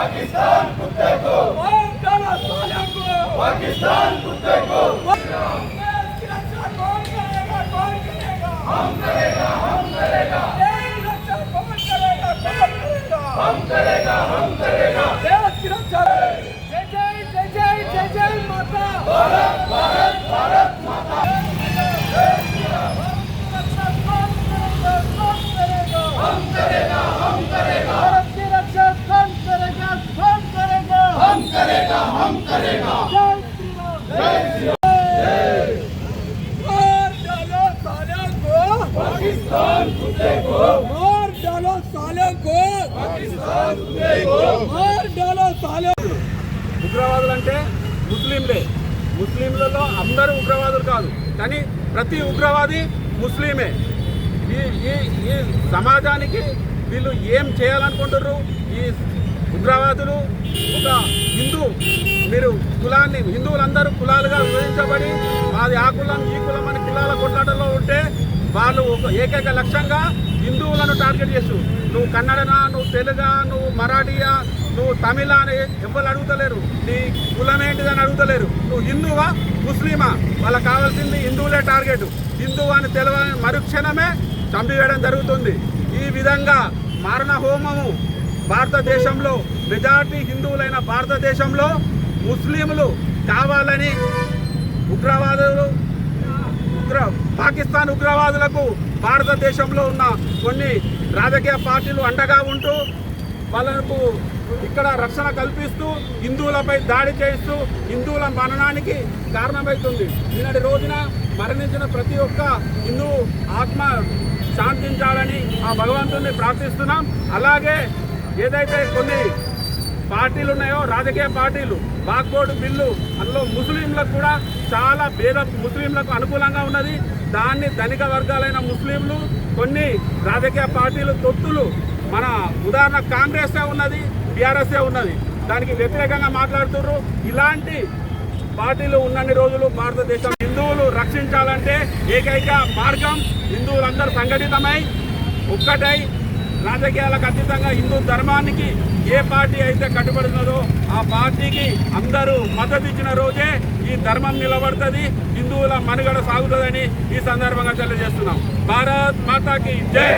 पाकिस्तान कुत्ते को पाकिस्तान कुत्ते को हम करेगा हम करेगा हम करेगा हम करेगा जय जय जय जय जय जय माता भारत भारत भारत माता हम करेगा हम करेगा भारत की रक्षा कौन करेगा कौन करेगा हम करेगा हम करेगा जय श्री राम जय मार डालो साले को पाकिस्तान कुत्ते को मार डालो साले को पाकिस्तान कुत्ते को मार डालो साले ఉగ్రవాదులు అంటే ముస్లింలలో అందరూ ఉగ్రవాదులు కాదు, కానీ ప్రతి ఉగ్రవాది ముస్లిమే. ఈ ఈ ఈ సమాజానికి వీళ్ళు ఏం చేయాలనుకుంటున్నారు? ఈ ఉగ్రవాదులు ఒక మీరు కులాన్ని హిందువులందరూ కులాలుగా విభజించబడి మాది ఆ కులం ఈ కులం అని కులాల కొట్లాటలో ఉంటే వాళ్ళు ఒక ఏకైక లక్ష్యంగా హిందువులను టార్గెట్ చేస్తూ నువ్వు కన్నడనా, నువ్వు తెలుగా, నువ్వు మరాఠీయా, నువ్వు తమిళ అని ఎవరు అడుగుతలేరు. నీ కులం ఏంటిదని అడుగుతలేరు. నువ్వు హిందువా ముస్లిమా, వాళ్ళకి కావాల్సింది హిందువులే టార్గెట్. హిందువు అని తెలవని మరుక్షణమే చంపివేయడం జరుగుతుంది. ఈ విధంగా మారణ హోమము భారతదేశంలో మెజార్టీ హిందువులైన భారతదేశంలో ముస్లింలు కావాలని పాకిస్తాన్ ఉగ్రవాదులకు భారతదేశంలో ఉన్న కొన్ని రాజకీయ పార్టీలు అండగా ఉంటూ వాళ్ళకు ఇక్కడ రక్షణ కల్పిస్తూ హిందువులపై దాడి చేస్తూ హిందువుల మరణానికి కారణమవుతుంది. నిన్నటి రోజున మరణించిన ప్రతి ఒక్క హిందువు ఆత్మ శాంతించాలని ఆ భగవంతుని ప్రార్థిస్తున్నాం. అలాగే ఏదైతే కొన్ని పార్టీలు ఉన్నాయో రాజకీయ పార్టీలు బాగ్బోర్డు బిల్లు అందులో ముస్లింలకు కూడా చాలా ముస్లింలకు అనుకూలంగా ఉన్నది. దాన్ని ధనిక వర్గాలైన ముస్లింలు కొన్ని రాజకీయ పార్టీలు తొత్తులు మన ఉదాహరణ కాంగ్రెస్ ఉన్నది, టీఆర్ఎస్ ఉన్నది, దానికి వ్యతిరేకంగా మాట్లాడుతున్నారు. ఇలాంటి పార్టీలు ఉన్నన్ని రోజులు భారతదేశం హిందువులు రక్షించాలంటే ఏకైక మార్గం హిందువులందరూ సంఘటితమై ఒక్కటై రాజకీయాలకు అతీతంగా హిందూ ధర్మానికి ఏ పార్టీ అయితే కట్టుబడినదో ఆ పార్టీకి అందరూ మద్దతు ఇచ్చిన రోజే ఈ ధర్మం నిలబడుతుంది, హిందువుల మనుగడ సాగుతుందని ఈ సందర్భంగా తెలియజేస్తున్నాం. భారత్ మాతాకి జై.